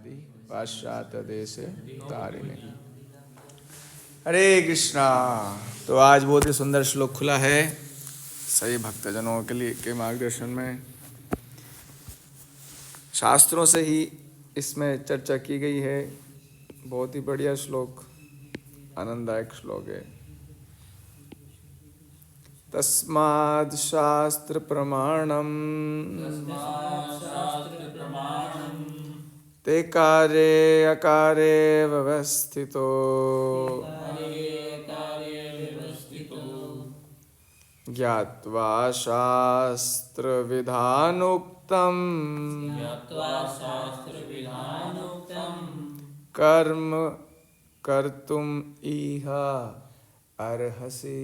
यान्ति पाश्चात्य देशे तारिणे। हरे कृष्णा। तो आज बहुत ही सुंदर श्लोक खुला है सभी भक्तजनों के लिए के मार्गदर्शन में। शास्त्रों से ही इसमें चर्चा की गई है। बहुत ही बढ़िया श्लोक, आनंददायक श्लोक है। तस्माद् शास्त्र प्रमाणम ते कार्ये अकार्ये व्यवस्थितो ज्ञात्वा शास्त्र विधानोक्तम कर्म कर्तुम इह अर्हसि।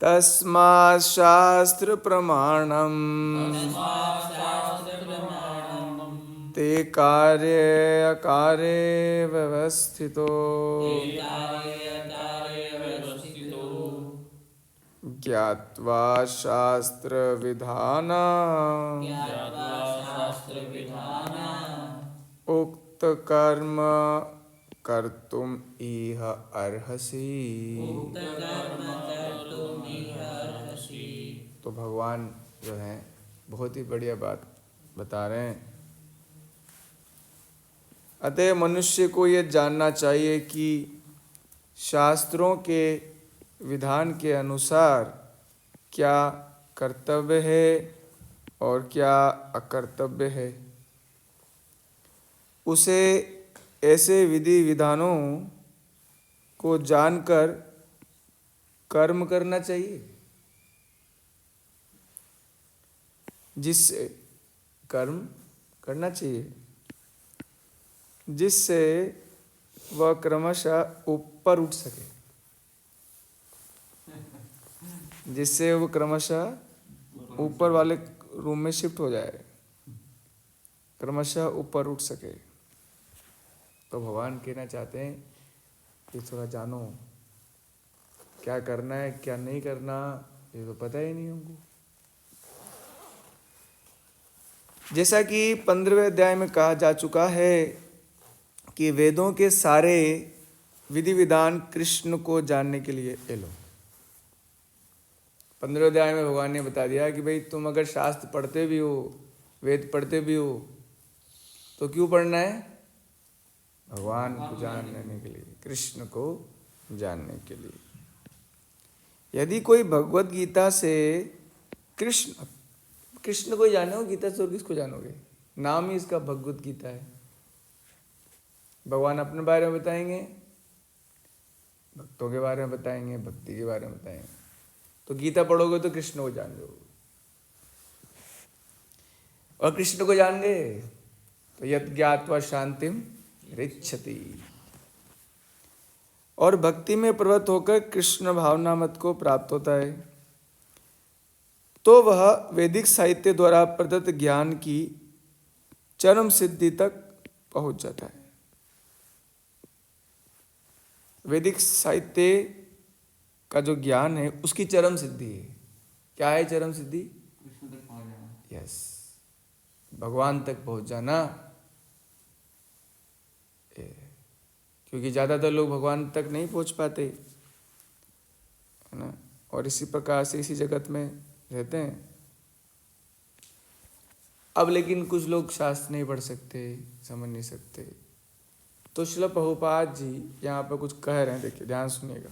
तस्मात् शास्त्र प्रमाणम ते कार्ये अकार्ये व्यवस्थितो ज्ञात्वा शास्त्र विधान उक्त कर्म कर्तुम इह अर्हसि। तो भगवान जो है बहुत ही बढ़िया बात बता रहे हैं। अतः मनुष्य को यह जानना चाहिए कि शास्त्रों के विधान के अनुसार क्या कर्तव्य है और क्या अकर्तव्य है। उसे ऐसे विधि विधानों को जानकर कर्म करना चाहिए जिससे कर्म करना चाहिए जिससे वह क्रमशः ऊपर उठ सके, जिससे वो क्रमशः ऊपर वाले रूम में शिफ्ट हो जाए, क्रमशः ऊपर उठ सके। तो भगवान कहना चाहते हैं कि थोड़ा जानो क्या करना है क्या नहीं करना, ये तो पता ही नहीं हमको। जैसा कि 15वें अध्याय में कहा जा चुका है कि वेदों के सारे विधि विधान कृष्ण को जानने के लिए ले लो। 15वें अध्याय में भगवान ने बता दिया कि भाई तुम अगर शास्त्र पढ़ते भी हो, वेद पढ़ते भी हो, तो क्यों पढ़ना है? भगवान को जानने के लिए, कृष्ण को जानने के लिए। यदि कोई भगवत गीता से कृष्ण को जानो, गीता से और किसको जानोगे? नाम ही इसका भगवत गीता है। भगवान अपने बारे में बताएंगे, भक्तों के बारे में बताएंगे, भक्ति के बारे में बताएंगे। तो गीता पढ़ोगे तो कृष्ण को जान लो, और कृष्ण को जान गए तो यत् ज्ञात्वा शांतिम रिच्छति। और भक्ति में प्रवृत्त होकर कृष्ण भावना मत को प्राप्त होता है तो वह वैदिक साहित्य द्वारा प्रदत्त ज्ञान की चरम सिद्धि तक पहुंच जाता है। वैदिक साहित्य का जो ज्ञान है उसकी चरम सिद्धि है। क्या है चरम सिद्धि? कृष्ण तक पहुंच जाना। यस, भगवान तक पहुंच जाना। क्योंकि ज़्यादातर लोग भगवान तक नहीं पहुंच पाते, है ना, और इसी प्रकार से इसी जगत में रहते हैं। अब लेकिन कुछ लोग शास्त्र नहीं पढ़ सकते, समझ नहीं सकते, तो श्रील प्रभुपाद जी यहाँ पर कुछ कह रहे हैं। देखिए, ध्यान सुनिएगा।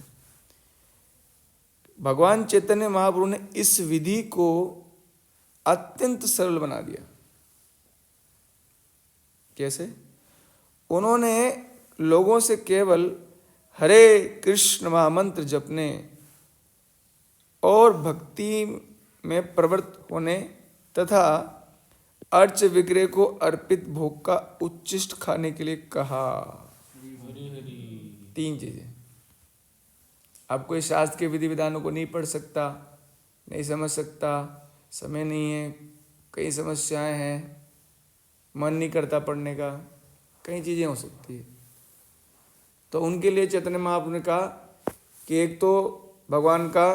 भगवान चैतन्य महाप्रभु ने इस विधि को अत्यंत सरल बना दिया। कैसे? उन्होंने लोगों से केवल हरे कृष्ण महामंत्र जपने और भक्ति में प्रवृत्त होने तथा अर्च विग्रह को अर्पित भोग का उच्चिष्ट खाने के लिए कहा। 3 चीजें। अब कोई शास्त्र के विधि विधानों को नहीं पढ़ सकता, नहीं समझ सकता, समय नहीं है, कई समस्याएं हैं, मन नहीं करता पढ़ने का, कई चीजें हो सकती है। तो उनके लिए चैतन्य महाप्रभु ने कहा कि एक तो भगवान का,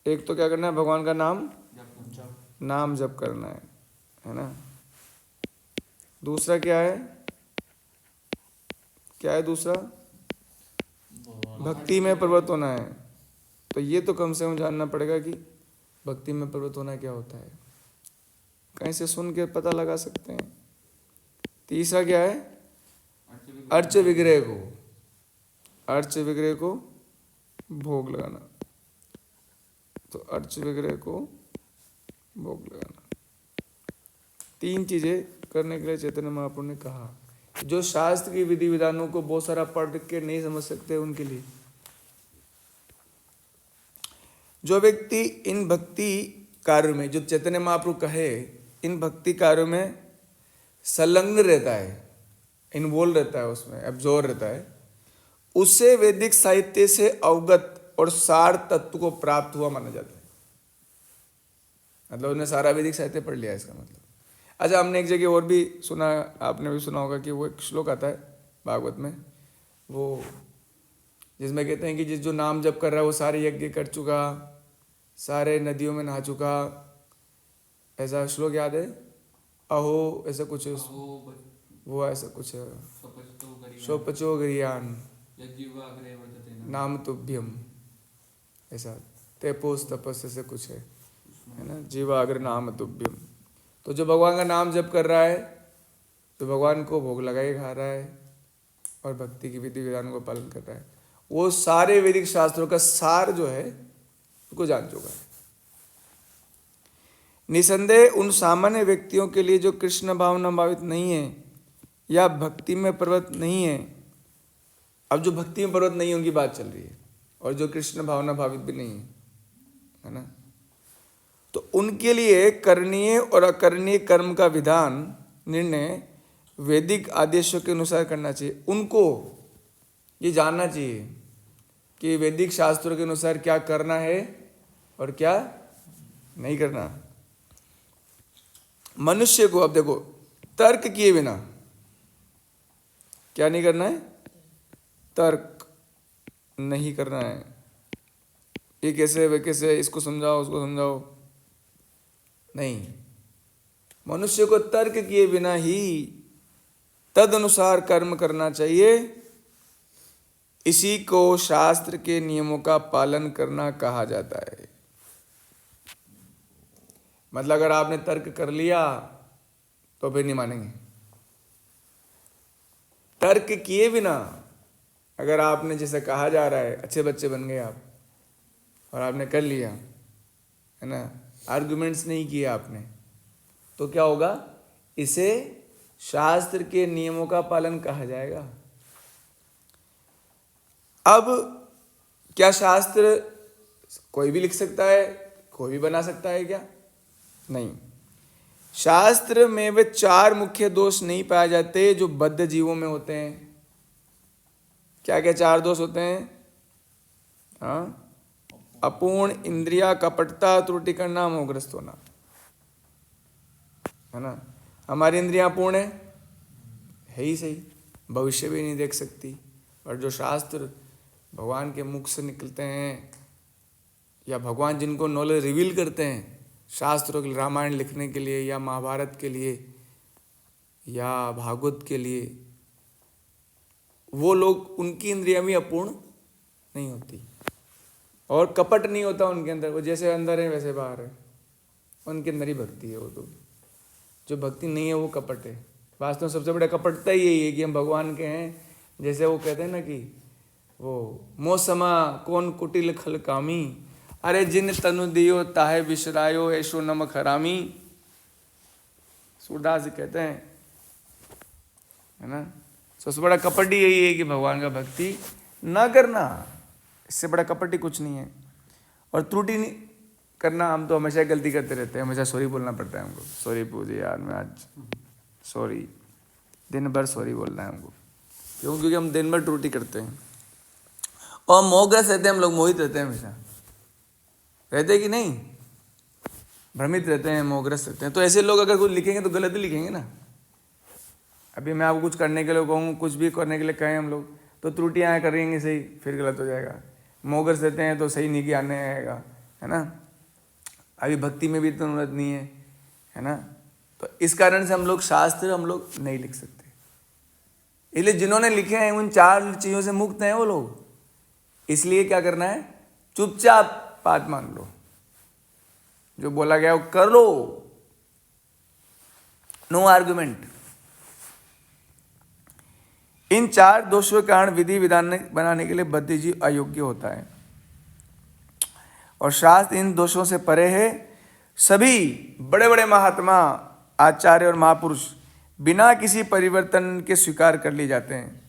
एक तो क्या करना है? भगवान का नाम जप करना है है ना। दूसरा क्या है, क्या है दूसरा, भक्ति में प्रवृत्त होना है। तो ये तो कम से कम जानना पड़ेगा कि भक्ति में प्रवृत्त होना क्या होता है, कहीं से सुन के पता लगा सकते हैं। तीसरा क्या है, अर्च विग्रह को, अर्च विग्रह को भोग लगाना। तो अर्च विग्रह को भोग लगाना, तीन चीजें करने के लिए चैतन्य महाप्रभु ने कहा। जो शास्त्र की विधि विधानों को बहुत सारा पढ़ के नहीं समझ सकते उनके लिए, जो व्यक्ति इन भक्ति कार्यों में, जो चैतन्य महाप्रभु कहे, इन भक्ति कार्यों में संलग्न रहता है, इन्वॉल्व रहता है, उसमें एब्जॉर्व रहता है, उससे वैदिक साहित्य से अवगत और सार तत्व को प्राप्त हुआ माना जाता है। मतलब उन्हें सारा वैदिक साहित्य पढ़ लिया इसका मतलब। अच्छा, हमने एक जगह और भी सुना, आपने भी सुना होगा कि वो एक श्लोक आता है भागवत में, वो जिसमें कहते हैं कि जिस जो नाम जप कर रहा है वो सारे यज्ञ कर चुका, सारे नदियों में नहा चुका, ऐसा श्लोक याद है? अहो ऐसा कुछ, वो ऐसा कुछ है, शोपचो गरियान नाम तुभ्यम, ऐसा तेपोस तपस से कुछ है ना, जीवाग्र नाम तुभ्यम। तो जो भगवान का नाम जप कर रहा है तो भगवान को भोग लगाए खा रहा है और भक्ति की विधि विधानों का पालन कर रहा है, वो सारे वैदिक शास्त्रों का सार जो है उसको जान चुका है। निसंदेह उन सामान्य व्यक्तियों के लिए जो कृष्ण भावना भावित नहीं है या भक्ति में प्रवृत्त नहीं है, अब जो भक्ति में प्रवृत्त नहीं है उनकी बात चल रही है, और जो कृष्ण भावना भावित भी नहीं है ना, तो उनके लिए करणीय और अकरणीय कर्म का विधान निर्णय वैदिक आदेशों के अनुसार करना चाहिए। उनको ये जानना चाहिए कि वैदिक शास्त्रों के अनुसार क्या करना है और क्या नहीं करना। मनुष्य को, अब देखो, तर्क किए बिना क्या नहीं करना है, तर्क नहीं करना है। ये कैसे, वे कैसे, इसको समझाओ उसको समझाओ, नहीं। मनुष्य को तर्क किए बिना ही तद अनुसार कर्म करना चाहिए। इसी को शास्त्र के नियमों का पालन करना कहा जाता है। मतलब अगर आपने तर्क कर लिया तो फिर नहीं मानेंगे। तर्क किए बिना अगर आपने, जैसे कहा जा रहा है, अच्छे बच्चे बन गए आप और आपने कर लिया है ना, आर्गुमेंट्स नहीं किए आपने, तो क्या होगा, इसे शास्त्र के नियमों का पालन कहा जाएगा। अब क्या शास्त्र कोई भी लिख सकता है, कोई भी बना सकता है क्या? नहीं। शास्त्र में वे चार मुख्य दोष नहीं पाए जाते जो बद्ध जीवों में होते हैं। क्या क्या चार दोष होते हैं? हाँ, अपूर्ण इंद्रिया, कपटता, त्रुटि करना, मोहग्रस्त होना, है ना। हमारी इंद्रियां पूर्ण है ही सही, भविष्य भी नहीं देख सकती, और जो शास्त्र भगवान के मुख से निकलते हैं या भगवान जिनको नॉलेज रिवील करते हैं शास्त्रों के लिए, रामायण लिखने के लिए या महाभारत के लिए या भागवत के लिए, वो लोग, उनकी इंद्रियां भी अपूर्ण नहीं होती और कपट नहीं होता उनके अंदर। वो जैसे अंदर है वैसे बाहर है, उनके अंदर ही भक्ति है। वो तो जो भक्ति नहीं है वो कपट है। वास्तव में सबसे बड़ा कपटता ही यही है कि हम भगवान के हैं। जैसे वो कहते हैं ना कि वो मौसमा कौन कुटिल खल कामी, अरे जिन तनु दियो ताहे बिसरायो ऐशो नमक हरामी, सूरदास जी कहते हैं, है ना। सबसे बड़ा कपट ही यही है कि भगवान का भक्ति ना करना, इससे बड़ा कपट ही कुछ नहीं है। और त्रुटि नहीं करना, हम तो हमेशा गलती करते रहते हैं, हमेशा सॉरी बोलना पड़ता है हमको। सॉरी पूजी यार, मैं आज सॉरी, दिन भर सॉरी बोलना है हमको, क्यों? क्योंकि हम दिन भर त्रुटि करते हैं और मोहग्रस्त रहते हैं, हम लोग मोहित रहते हैं, हमेशा रहते हैं कि नहीं, भ्रमित रहते हैं, मोहग्रस्त रहते हैं। तो ऐसे लोग अगर कुछ लिखेंगे तो गलत ही लिखेंगे ना। अभी मैं आपको कुछ करने के लिए कहूँ, कुछ भी करने के लिए कहें हम लोग, तो त्रुटियाँ करेंगे सही, फिर गलत हो जाएगा। मोहग्रस्त रहते हैं तो सही नहीं आने आएगा, है ना। अभी भक्ति में भी इतना उन्नत नहीं है ना, तो इस कारण से हम लोग शास्त्र हम लोग नहीं लिख सकते। इसलिए जिन्होंने लिखे हैं उन 4 चीजों से मुक्त हैं वो लोग। इसलिए क्या करना है, चुपचाप बात मान लो, जो बोला गया वो कर लो, नो आर्गुमेंट। इन 4 दोषों के कारण विधि विधान बनाने के लिए बुद्धिजीव अयोग्य होता है और शास्त्र इन दोषों से परे है। सभी बड़े बड़े महात्मा, आचार्य और महापुरुष बिना किसी परिवर्तन के स्वीकार कर लिए जाते हैं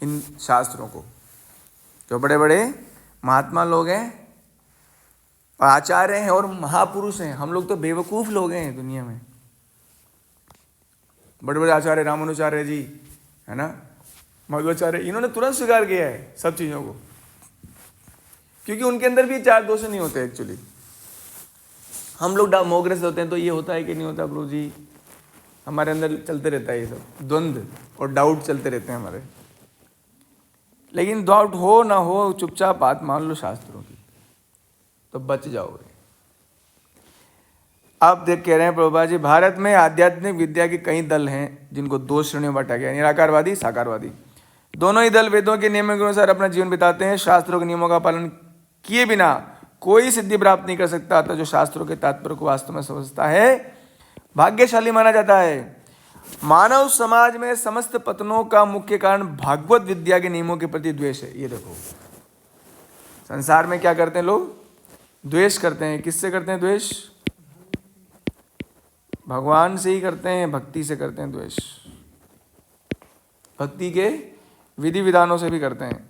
इन शास्त्रों को। जो बड़े बड़े महात्मा लोग हैं और आचार्य हैं और महापुरुष हैं, हम लोग तो बेवकूफ लोग हैं दुनिया में। बड़े बड़े आचार्य रामानुचार्य जी है ना, मध्वाचार्य, इन्होंने तुरंत स्वीकार किया है सब चीजों को, क्योंकि उनके अंदर भी 4 दोष नहीं होते एक्चुअली। हम लोग मोग्रे से होते हैं तो ये होता है कि नहीं होता प्रभु जी, हमारे अंदर चलते रहता है ये सब द्वंद्व और डाउट चलते रहते हैं हमारे। लेकिन डाउट हो ना हो, चुपचाप बात मान लो शास्त्रों की, तो बच जाओगे। आप देख कह रहे हैं प्रभुपाद जी, भारत में आध्यात्मिक विद्या के कई दल हैं जिनको 2 श्रेणियों में बांटा गया, निराकारवादी, साकारवादी। दोनों ही दल वेदों के नियमों के अनुसार अपना जीवन बिताते हैं। शास्त्रों के नियमों का पालन किए बिना कोई सिद्धि प्राप्त नहीं कर सकता। अतः जो शास्त्रों के तात्पर्य को वास्तव में समझता है भाग्यशाली माना जाता है। मानव समाज में समस्त पतनों का मुख्य कारण भागवत विद्या के नियमों के प्रति द्वेष है। ये देखो, संसार में क्या करते हैं लोग, द्वेष करते हैं। किससे करते हैं द्वेष? भगवान से ही करते हैं, भक्ति से करते हैं द्वेष, भक्ति के विधि विधानों से भी करते हैं।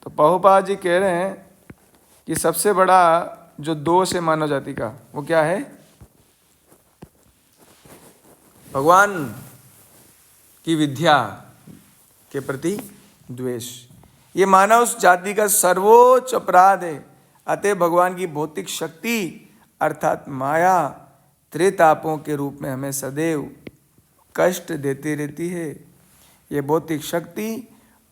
तो प्रभुपाद जी कह रहे हैं कि सबसे बड़ा जो दोष है मानव जाति का, वो क्या है? भगवान की विद्या के प्रति द्वेष। ये मानव जाति का सर्वोच्च अपराध है। अतः भगवान की भौतिक शक्ति अर्थात माया त्रितापों के रूप में हमें सदैव कष्ट देती रहती है। ये भौतिक शक्ति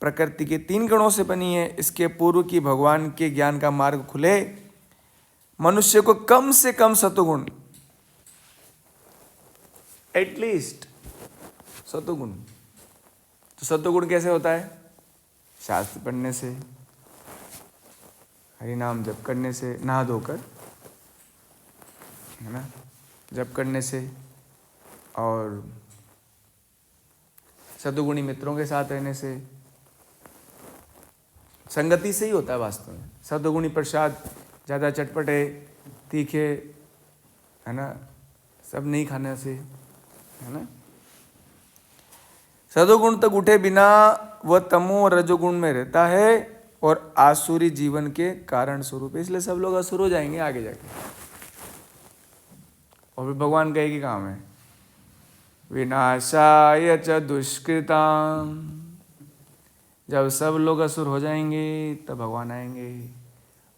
प्रकृति के 3 गणों से बनी है। इसके पूर्व की भगवान के ज्ञान का मार्ग खुले, मनुष्य को कम से कम सतुगुण, एटलीस्ट सतुगुण। तो सतुगुण कैसे होता है? शास्त्र पढ़ने से, हरि नाम जप करने से, नहा धोकर, है ना, जप करने से, और सतुगुणी मित्रों के साथ रहने से, संगति से ही होता है वास्तव में। सतुगुणी प्रसाद ज़्यादा चटपटे तीखे, है ना, सब नहीं खाने से, है ना। सतुगुण तक उठे बिना वह तमो और रजोगुण में रहता है और आसुरी जीवन के कारण स्वरूप। इसलिए सब लोग असुर हो जाएंगे आगे जाके। और फिर भगवान कहेगी काम है, विनाशाय च दुष्कृताम। जब सब लोग असुर हो जाएंगे तब भगवान आएंगे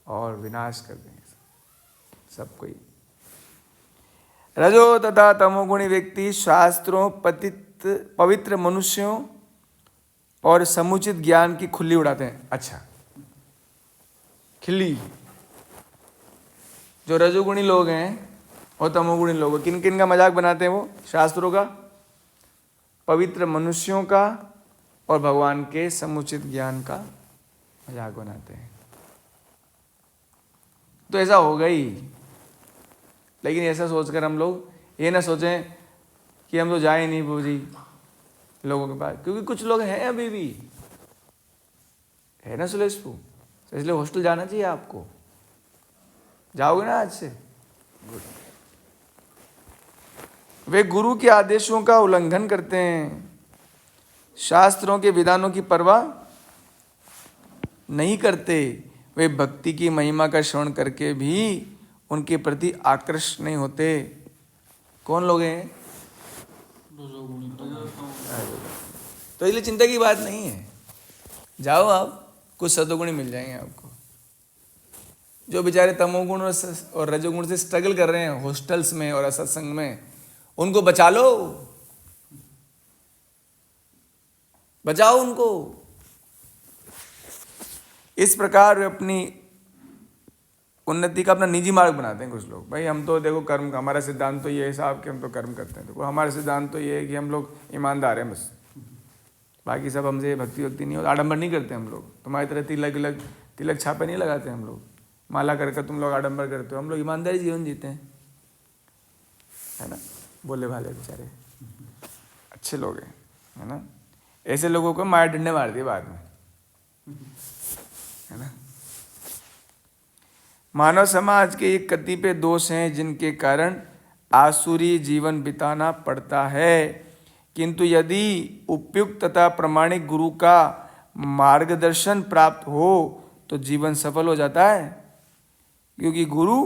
और विनाश कर देंगे सब कोई। रजो तथा तमोगुणी व्यक्ति शास्त्रों, पवित्र मनुष्यों और समुचित ज्ञान की खुली उड़ाते हैं। अच्छा, खिल्ली। जो रजोगुणी लोग हैं और तमोगुणी लोग, किन किन का मजाक बनाते हैं वो? शास्त्रों का, पवित्र मनुष्यों का और भगवान के समुचित ज्ञान का मजाक बनाते हैं। तो ऐसा होगा ही। लेकिन ऐसा सोचकर हम लोग ये ना सोचें कि हम तो जाए नहीं प्रभु जी लोगों के पास, क्योंकि कुछ लोग हैं अभी भी, है ना सुलेशपू, तो इसलिए हॉस्टल जाना चाहिए आपको। जाओगे ना आज से? गुड। वे गुरु के आदेशों का उल्लंघन करते हैं, शास्त्रों के विधानों की परवाह नहीं करते। वे भक्ति की महिमा का श्रवण करके भी उनके प्रति आकृष्ट नहीं होते। कौन लोग हैं? तो इसलिए चिंता की बात नहीं है, जाओ आप, कुछ सतोगुणी मिल जाएंगे आपको। जो बेचारे तमोगुण और रजोगुण से स्ट्रगल कर रहे हैं हॉस्टल्स में और असत्संग में, उनको बचा लो, बचाओ उनको। इस प्रकार वे अपनी उन्नति का अपना निजी मार्ग बनाते हैं कुछ लोग। भाई हम तो देखो कर्म, हमारा सिद्धांत तो ये है साहब कि हम तो कर्म करते हैं। देखो हमारा सिद्धांत तो ये है कि हम लोग ईमानदार हैं बस, बाकी सब हमसे भक्ति वक्ति नहीं हो, आडंबर नहीं करते हम लोग। तुम्हारी तरह तिलक छापे नहीं लगाते हम लोग, माला करके तुम लोग आडंबर करते हो। हम लोग ईमानदारी जीवन जीते हैं, है ना। बोले भाले बेचारे अच्छे लोग हैं, है ना। ऐसे लोगों को मार डंडे मार दिए बाद में, है ना। मानव समाज के एक कतिपय दोष हैं जिनके कारण आसुरी जीवन बिताना पड़ता है, किंतु यदि उपयुक्त तथा प्रमाणिक गुरु का मार्गदर्शन प्राप्त हो तो जीवन सफल हो जाता है, क्योंकि गुरु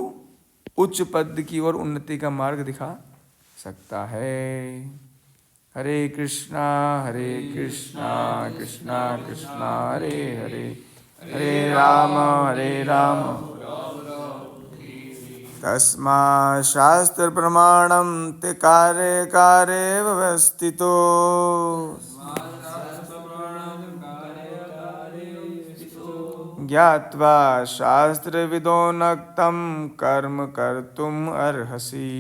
उच्च पद की ओर उन्नति का मार्ग दिखा सकता है। हरे कृष्णा कृष्णा कृष्णा हरे हरे, हरे राम तस्मात् शास्त्र प्रमाणं ते कार्ये कार्ये व्यवस्थितो, ज्ञात्वा शास्त्रविदो नक्तं कर्म कर्तुम् अर्हसि।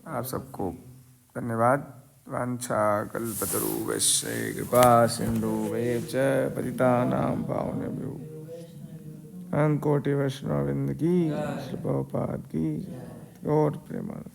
आप सबको धन्यवाद। वाञ्छा कल्पतरुभ्यश्च कृपा सिन्धुभ्यैव च पतितानां पावनेभ्यो अनंत कोटि वैष्णववृंद की, श्री प्रभुपाद की, और प्रेमानंद।